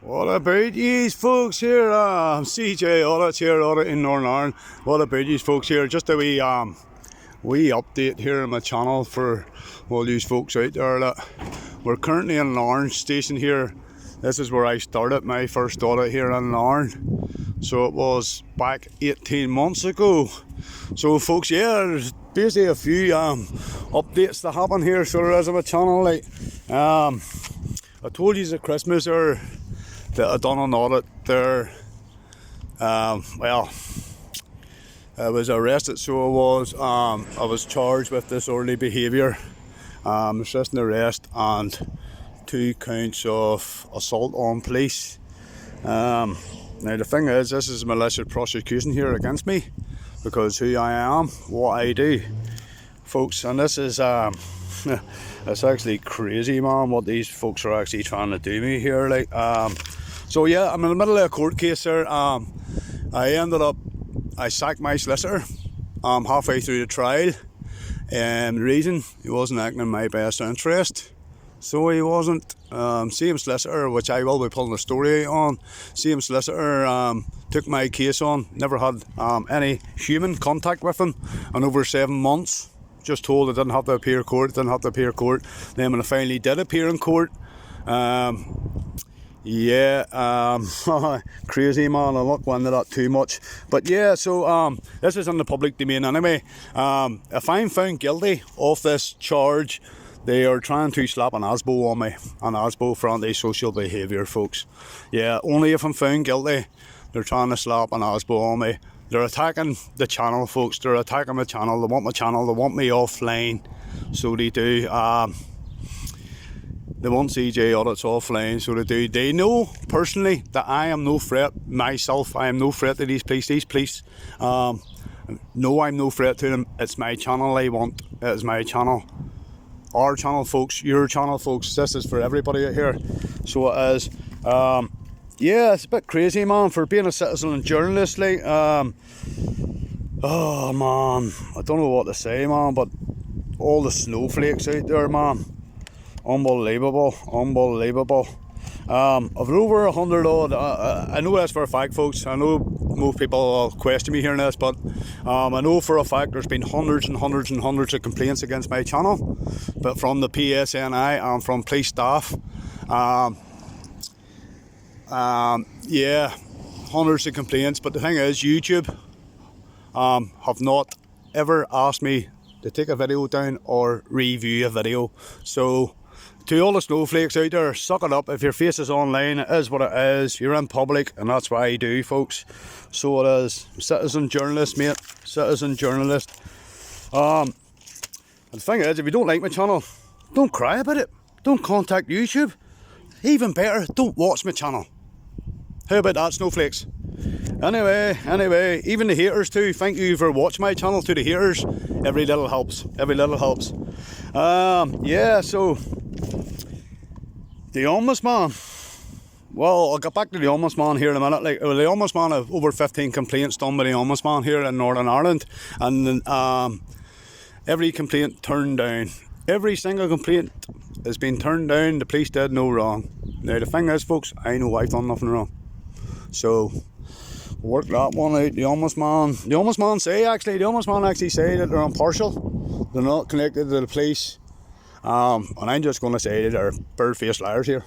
What about yous folks here? CJ Audits here, Auditing Northern Ireland. What about yous folks here? Just a wee update here on my channel for all yous folks out there. We're currently in an orange station here. This is where I started my first audit here in Ireland. So it was back 18 months ago. So folks, yeah, there's basically a few updates that happen here. So there is on my channel. I told yous at Christmas there that I done an audit there. Well, I was arrested, so I was charged with disorderly behaviour, resisting arrest, and 2 counts of assault on police. Now the thing is, this is a malicious prosecution here against me because who I am, what I do, folks, and this is it's actually crazy, man, what these folks are actually trying to do me here. So yeah, I'm in the middle of a court case there. I sacked my solicitor halfway through the trial, and the reason, he wasn't acting in my best interest. So he wasn't. Same solicitor, which I will be pulling a story on, same solicitor took my case on, never had any human contact with him in over 7 months. Just told I didn't have to appear court, Then when I finally did appear in court, crazy, man. I'll not go into that too much, but yeah, so this is in the public domain anyway. If I'm found guilty of this charge, they are trying to slap an Asbo on me, an Asbo for antisocial behaviour, folks. Yeah, only if I'm found guilty, they're trying to slap an Asbo on me. They're attacking the channel, folks. They're attacking my channel. They want my channel. They want me offline. So they do. They want CJ Audits offline, so they do. They know personally that I am no threat myself. I am no threat to these police. These police know I'm no threat to them. It's my channel they want. It is my channel. Our channel, folks. Your channel, folks. This is for everybody out here. So it is. Yeah, it's a bit crazy, man, for being a citizen and journalist. Oh man, I don't know what to say, man, but all the snowflakes out there, man. Unbelievable. I've over 100 odd. I know that's for a fact, folks. I know most people will question me hearing this, but I know for a fact there's been hundreds and hundreds and hundreds of complaints against my channel, but from the PSNI and from police staff. Yeah, hundreds of complaints. But the thing is, YouTube have not ever asked me to take a video down or review a video. So to all the snowflakes out there, suck it up. If your face is online, it is what it is. You're in public, and that's what I do, folks. So it is. Citizen journalist, mate. Citizen journalist. And the thing is, if you don't like my channel, don't cry about it. Don't contact YouTube. Even better, don't watch my channel. How about that, snowflakes? Anyway, even the haters too, thank you for watching my channel. To the haters, every little helps. Yeah, so the ombudsman, well, I'll get back to the ombudsman here in a minute. The ombudsman have over 15 complaints done by the ombudsman here in Northern Ireland, and every complaint turned down. Every single complaint has been turned down. The police did no wrong. Now the thing is, folks, I know I've done nothing wrong. So work that one out. The ombudsman actually say that they're impartial. They're not connected to the police. And I'm just going to say that they're bird-faced liars here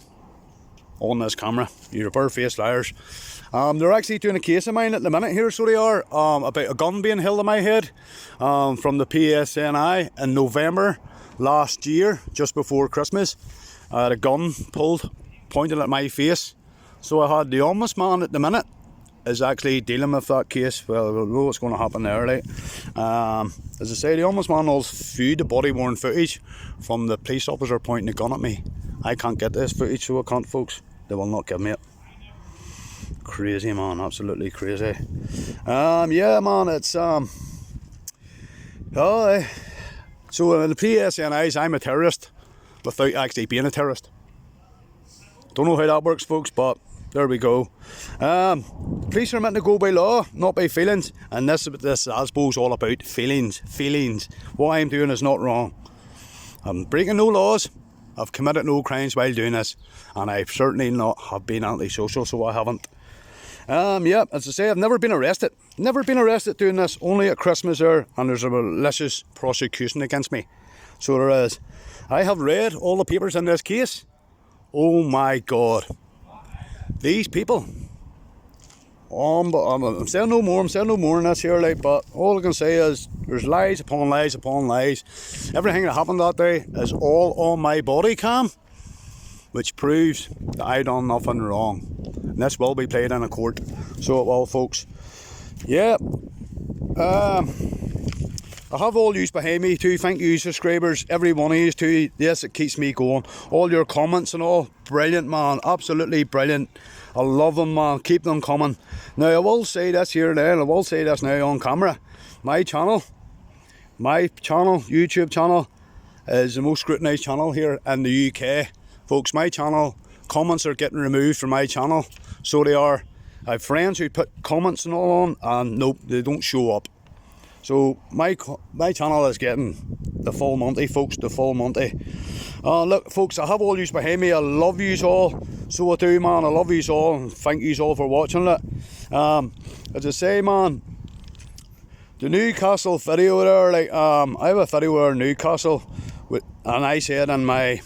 on this camera. You're bird-faced liars. They're actually doing a case of mine at the minute here, so they are, about a gun being held in my head from the PSNI in November last year, just before Christmas. I had a gun pulled, pointed at my face. So I had the ombudsman at the minute is actually dealing with that case. Well, we'll know what's going to happen there. As I say, the ombudsman will view the body worn footage from the police officer pointing a gun at me. I can't get this footage, so I can't, folks. They will not give me it. Crazy, man, absolutely crazy. Yeah, man, it's so the PSNIs, I'm a terrorist without actually being a terrorist. Don't know how that works, folks, but there we go. Police are meant to go by law, not by feelings, and this Asbo's all about feelings. What I'm doing is not wrong. I'm breaking no laws. I've committed no crimes while doing this, and I've certainly not have been antisocial, so I haven't. Yeah, as I say, I've never been arrested. Never been arrested doing this, only at Christmas there, and there's a malicious prosecution against me. So there is. I have read all the papers in this case. Oh my God. These people. I'm saying no more, in this here, like, but all I can say is there's lies upon lies upon lies. Everything that happened that day is all on my body cam, which proves that I done nothing wrong. And this will be played in a court, so it will, folks. Yeah. I have all yous behind me too. Thank you, subscribers, every one of yous too. Yes, it keeps me going. All your comments and all, brilliant, man, absolutely brilliant. I love them, man. Keep them coming. Now, I will say this here now, I will say this now on camera. My channel, YouTube channel, is the most scrutinised channel here in the UK. Folks, my channel, comments are getting removed from my channel. So they are. I have friends who put comments and all on, and nope, they don't show up. So my channel is getting the full Monty, folks, the full Monty. Look, folks, I have all yous behind me. I love yous all. So I do, man. I love yous all, and thank yous all for watching it. As I say, man, the Newcastle video there, like, I have a video there in Newcastle, and I said in my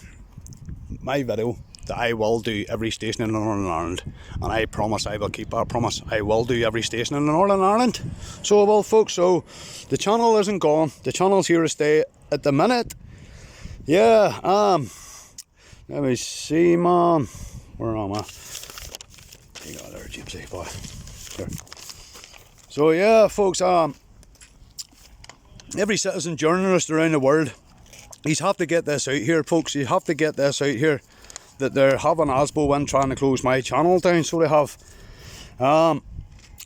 video that I will do every station in Northern Ireland, and I promise I will keep that promise. I will do every station in Northern Ireland. So I will, folks. So the channel isn't gone. The channel's here to stay at the minute. Yeah. Let me see, man. Where am I? You got there, gypsy boy. Here. So yeah, folks. Every citizen journalist around the world, you have to get this out here, folks. You have to get this out here, that they're having Asbo in trying to close my channel down. So they have.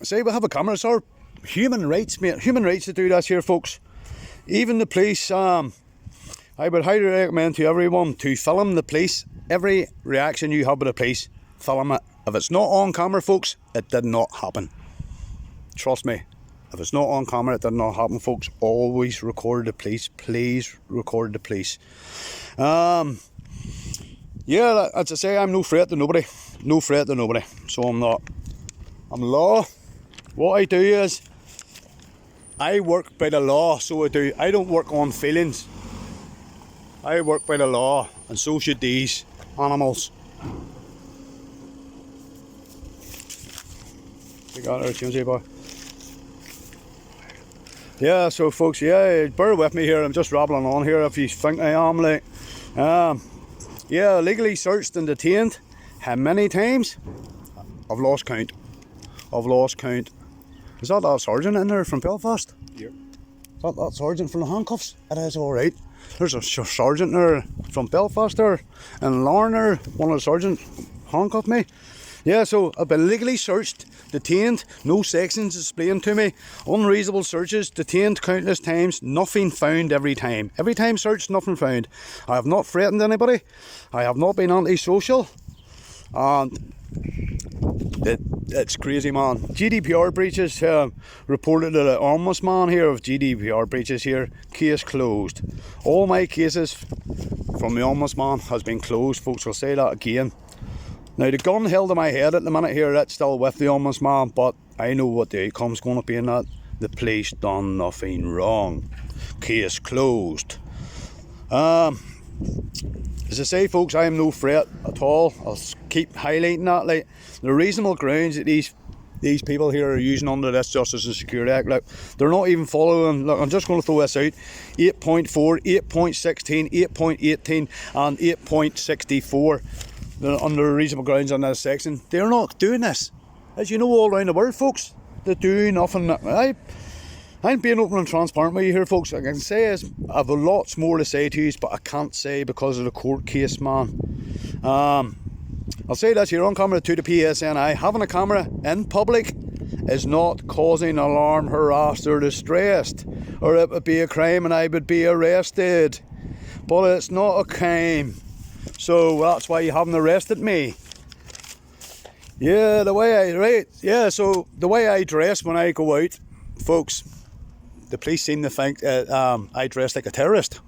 Say we have a camera. It's our human rights, mate. Human rights to do this here, folks. Even the police. I would highly recommend to everyone to film the police. Every reaction you have with the police, film it. If it's not on camera, folks, it did not happen. Trust me. If it's not on camera, it did not happen, folks. Always record the police. Please record the police. Yeah, as I say, I'm no threat to nobody. No threat to nobody. So I'm not. I'm law. What I do is, I work by the law, so I do. I don't work on feelings. I work by the law, and so should these animals. You got it, Jonesy boy. Yeah, so folks, yeah, bear with me here. I'm just rambling on here. If you think I am, like, yeah, legally searched and detained. How many times? I've lost count. I've lost count. Is that sergeant in there from Belfast? Yep. Is that sergeant from the handcuffs? It is, alright. There's a sergeant there from Belfast there, and Larner, one of the sergeants, handcuffed me. Yeah, so I've been legally searched, detained, no sections explained to me, unreasonable searches, detained countless times, nothing found every time. Every time searched, nothing found. I have not threatened anybody, I have not been antisocial, and it's crazy, man. GDPR breaches, reported to the ombudsman here of GDPR breaches here, case closed. All my cases from the ombudsman has been closed, folks. I'll say that again. Now, the gun held to my head at the minute here, that's still with the ombudsman, but I know what the outcome's going to be in that. The police done nothing wrong. Case closed. As I say, folks, I am no threat at all. I'll keep highlighting that. Like, the reasonable grounds that these people here are using under this Justice and Security Act, look, they're not even following. Look, I'm just going to throw this out. 8.4, 8.16, 8.18 and 8.64. They're under reasonable grounds on this section. They're not doing this. As you know, all around the world, folks, they do nothing. I'm being open and transparent with you here, folks. I can say is I have lots more to say to you, but I can't say because of the court case, man. I'll say this here on camera to the PSNI. Having a camera in public is not causing alarm, harassed or distressed, or it would be a crime and I would be arrested. But it's not a crime, so that's why you haven't arrested me. Yeah, the way I dress when I go out, folks, the police seem to think I dress like a terrorist.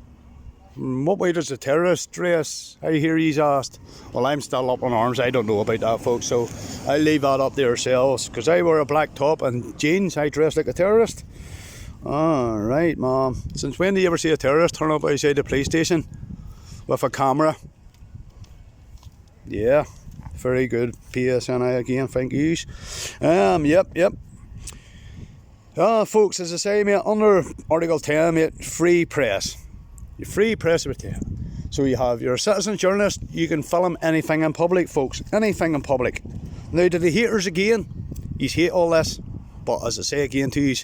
What way does the terrorist dress? I hear he's asked. Well, I'm still up in arms. I don't know about that, folks. So I'll leave that up to yourselves. Because I wear a black top and jeans, I dress like a terrorist. Alright, Mom. Since when do you ever see a terrorist turn up outside the police station with a camera? Yeah, very good. PSNI again, thank yous. Yep. Folks, as I say, mate, under Article 10, mate, free press. Your free press with you. So you have your citizen journalist, you can film anything in public, folks. Anything in public. Now, to the haters again, you hate all this. But as I say again to you,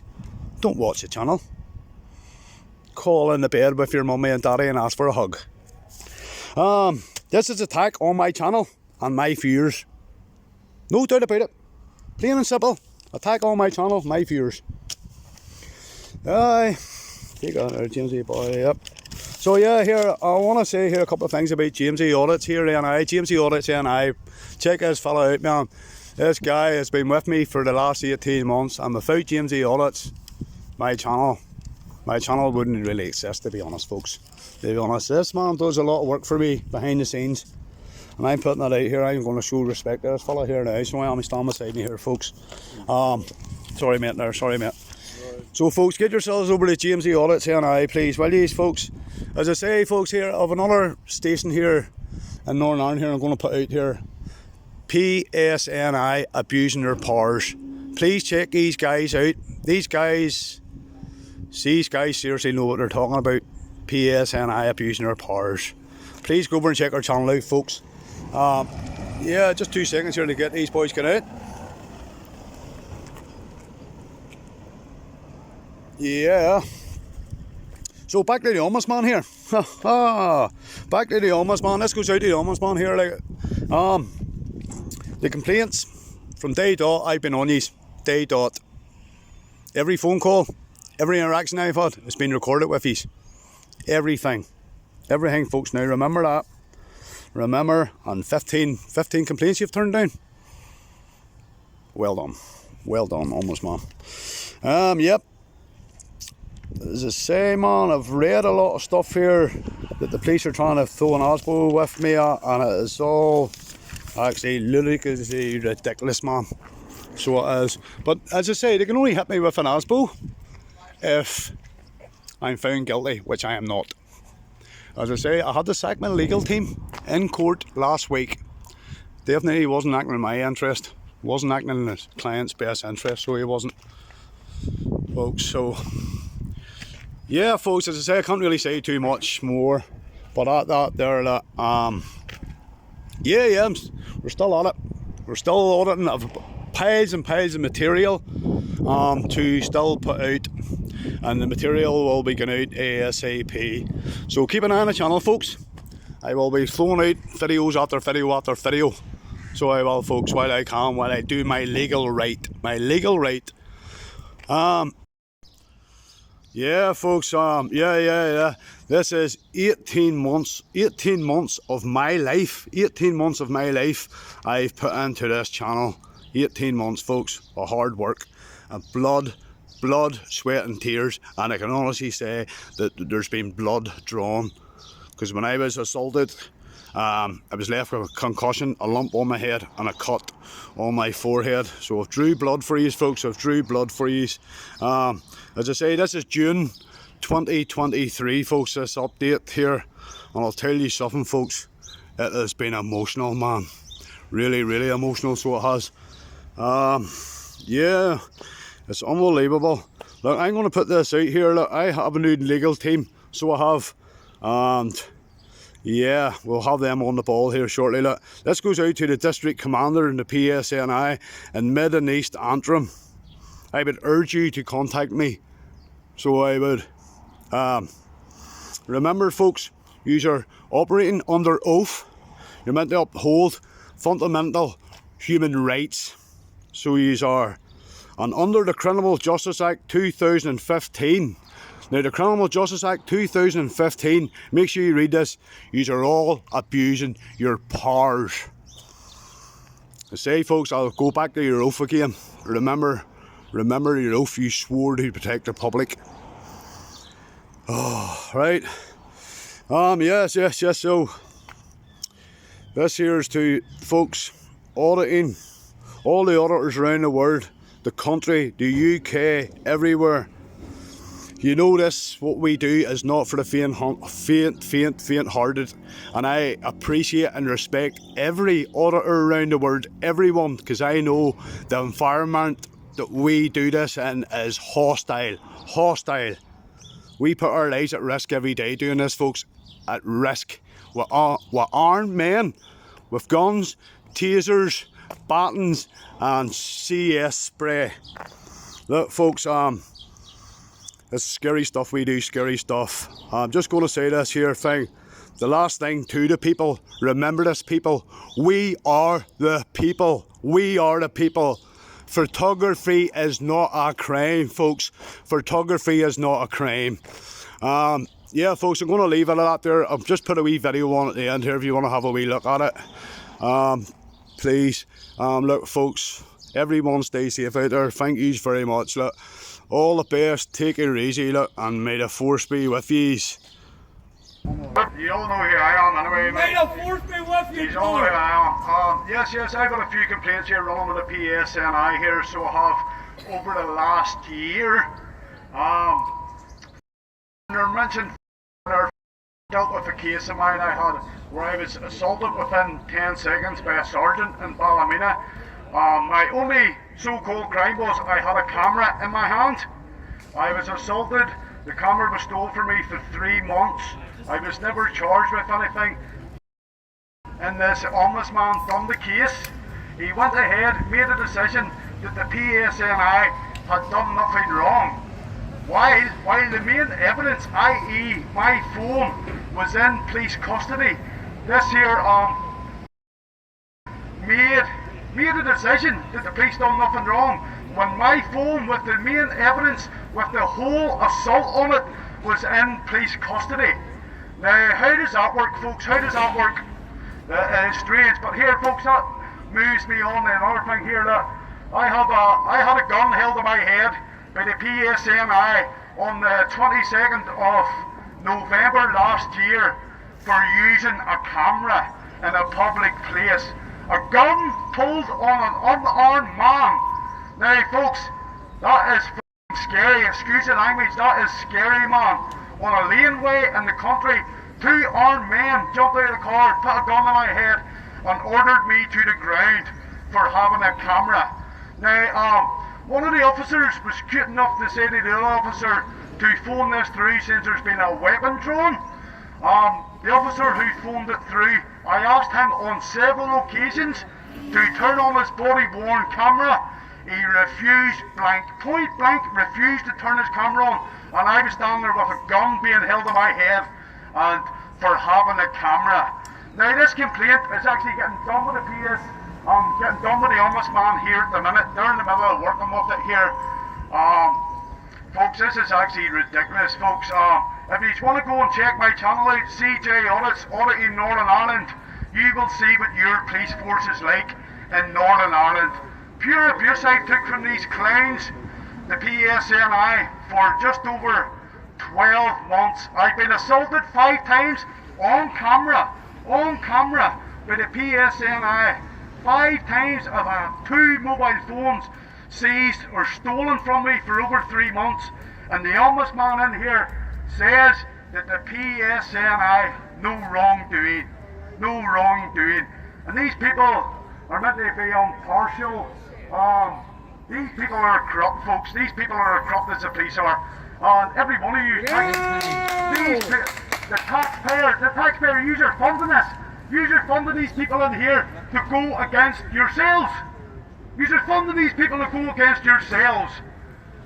don't watch the channel. Call in the bed with your mummy and daddy and ask for a hug. This is an attack on my channel and my viewers. No doubt about it. Plain and simple. Attack on my channel, my viewers. Take on there, Jamesy boy, yep. So yeah, here, I want to say here a couple of things about Jamesy Audits here, Jamesy Audits, check this fella out, man. This guy has been with me for the last 18 months, and without Jamesy Audits, my channel wouldn't really exist, to be honest, folks. To be honest, this man does a lot of work for me behind the scenes, and I'm putting that out here. I'm going to show respect to this fella here now, so I'm standing beside me here, folks. Sorry mate there, sorry mate. So folks, get yourselves over to Jamesy Audits NI, please, will you, folks? As I say, folks, here, I have another station here in Northern Ireland here I'm going to put out here. PSNI abusing their powers. Please check these guys out. These guys seriously know what they're talking about. PSNI abusing their powers. Please go over and check our channel out, folks. Yeah, just 2 seconds here to get these boys get out. Yeah. So back to the Ombudsman here. Back to the Ombudsman. This goes out to the Ombudsman here. The complaints from day dot, I've been on these. Day dot. Every phone call, every interaction I've had has been recorded with these. Everything, folks. Now remember that. Remember, and 15 complaints you've turned down. Well done, Ombudsman. Yep. As I say, man, I've read a lot of stuff here that the police are trying to throw an Asbo with me at, and it is all actually ludicrously ridiculous, man. So it is. But as I say, they can only hit me with an Asbo if I'm found guilty, which I am not. As I say, I had to sack my legal team in court last week. Definitely wasn't acting in my interest. Wasn't acting in the client's best interest, so he wasn't, folks. So yeah, folks, as I say, I can't really say too much more, but at that there, yeah, we're still at it. We're still auditing. I've piles and piles of material to still put out, and the material will be going out ASAP. So keep an eye on the channel, folks. I will be throwing out videos after video after video. So I will, folks, while I can, while I do my legal right. Yeah, folks, yeah. This is 18 months of my life. 18 months of my life I've put into this channel. 18 months, folks, of hard work and blood, sweat and tears. And I can honestly say that there's been blood drawn. Because when I was assaulted, I was left with a concussion, a lump on my head and a cut on my forehead. So I've drew blood for you, folks. As I say, this is June 2023, folks, this update here. And I'll tell you something, folks. It has been emotional, man. Really emotional, so it has. Yeah, it's unbelievable. Look, I'm going to put this out here. Look, I have a new legal team, so I have. And yeah, we'll have them on the ball here shortly. Look, this goes out to the district commander in the PSNI in Mid and East Antrim. I would urge you to contact me. So I would. Remember, folks, you are operating under oath. You're meant to uphold fundamental human rights. So you are. And under the Criminal Justice Act 2015. Now, the Criminal Justice Act 2015, make sure you read this. You are all abusing your powers. I say, folks, I'll go back to your oath again. Remember your oath you swore to protect the public. Oh, right. Yes. So this here's to folks auditing, all the auditors around the world, the country, the UK, everywhere. You know this, what we do is not for the faint-hearted, and I appreciate and respect every auditor around the world, everyone, because I know the environment that we do this in is hostile. We put our lives at risk every day doing this, folks, at risk. We're armed men with guns, tasers, batons and CS spray. Look folks, it's scary stuff we do, scary stuff. I'm just going to say this here thing. The last thing to the people, remember this people, we are the people. We are the people. Photography is not a crime, folks. Photography is not a crime. Yeah, folks, I'm going to leave it at that there. I've just put a wee video on at the end here if you want to have a wee look at it. Please, look, folks, everyone stay safe out there. Thank you very much. Look, all the best. Take it easy, look, and may the force be with yous. You all know who I am anyway. May the force be with you. You all know who I am. Yes, I've got a few complaints here running with the PSNI here, so I have over the last year. They're mentioned dealt with a case of mine I had where I was assaulted within 10 seconds by a sergeant in Ballymena. My only so-called crime was I had a camera in my hand. I was assaulted. The camera was stolen from me for 3 months. I was never charged with anything. And this ombudsman done the case. He went ahead, made a decision that the PSNI had done nothing wrong. While the main evidence, i.e. my phone, was in police custody, this here made a decision that the police done nothing wrong when my phone with the main evidence with the whole assault on it was in police custody. Now how does that work, folks? How does that work? It's strange, but here folks, that moves me on to another thing here. That I had a gun held to my head by the PSNI on the 22nd of November last year for using a camera in a public place. A gun pulled on an unarmed man. Now folks, that is scary, excuse the language, that is scary, man. On a laneway in the country, 2 armed men jumped out of the car, put a gun in my head and ordered me to the ground for having a camera. Now one of the officers was cute enough to say to the other officer to phone this through since there's been a weapon drawn. The officer who phoned it through, I asked him on several occasions to turn on his body-worn camera. He refused, point blank, refused to turn his camera on, and I was standing there with a gun being held to my head and for having a camera. Now this complaint is actually getting done with the getting done with the ombudsman here at the minute. They're in the middle of working with it here. Folks, this is actually ridiculous, folks. If you want to go and check my channel out, CJ Audits, Auditing Northern Ireland, you will see what your police force is like in Northern Ireland. Pure abuse I took from these clowns, the PSNI, for just over 12 months. I've been assaulted 5 times on camera by the PSNI. 5 times I've had 2 mobile phones seized or stolen from me for over 3 months, and the ombudsman in here says that the PSNI no wrongdoing, and these people are meant to be impartial. These people are corrupt, folks. These people are as corrupt as the police are, and every one of you, the taxpayer, you're funding this. You're funding these people in here to go against yourselves. You're funding these people to go against yourselves.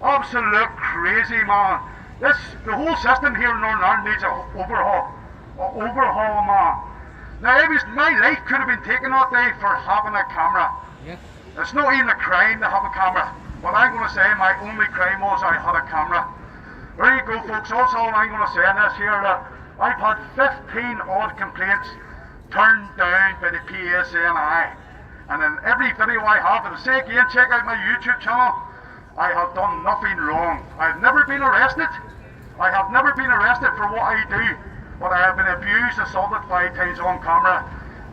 Absolute crazy, man. The whole system here in Northern Ireland needs an overhaul. Man. Now, my life could have been taken that day for having a camera. Yeah. It's not even a crime to have a camera. But I'm going to say my only crime was I had a camera. There you go, folks. That's all I'm going to say in this here. I've had 15 odd complaints turned down by the PSNI, and in every video I have, and say again, check out my YouTube channel, I have done nothing wrong. I've never been arrested. I have never been arrested for what I do. but I have been abused, assaulted 5 times on camera.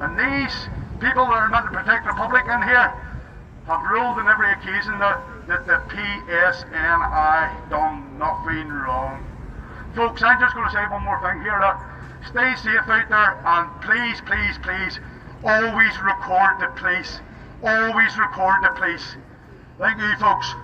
And these people that are meant to protect the public in here have ruled on every occasion that the PSNI done nothing wrong. Folks, I'm just going to say one more thing here. Stay safe out there, and please, please, please, always record the police. Always record the police. Thank you, folks.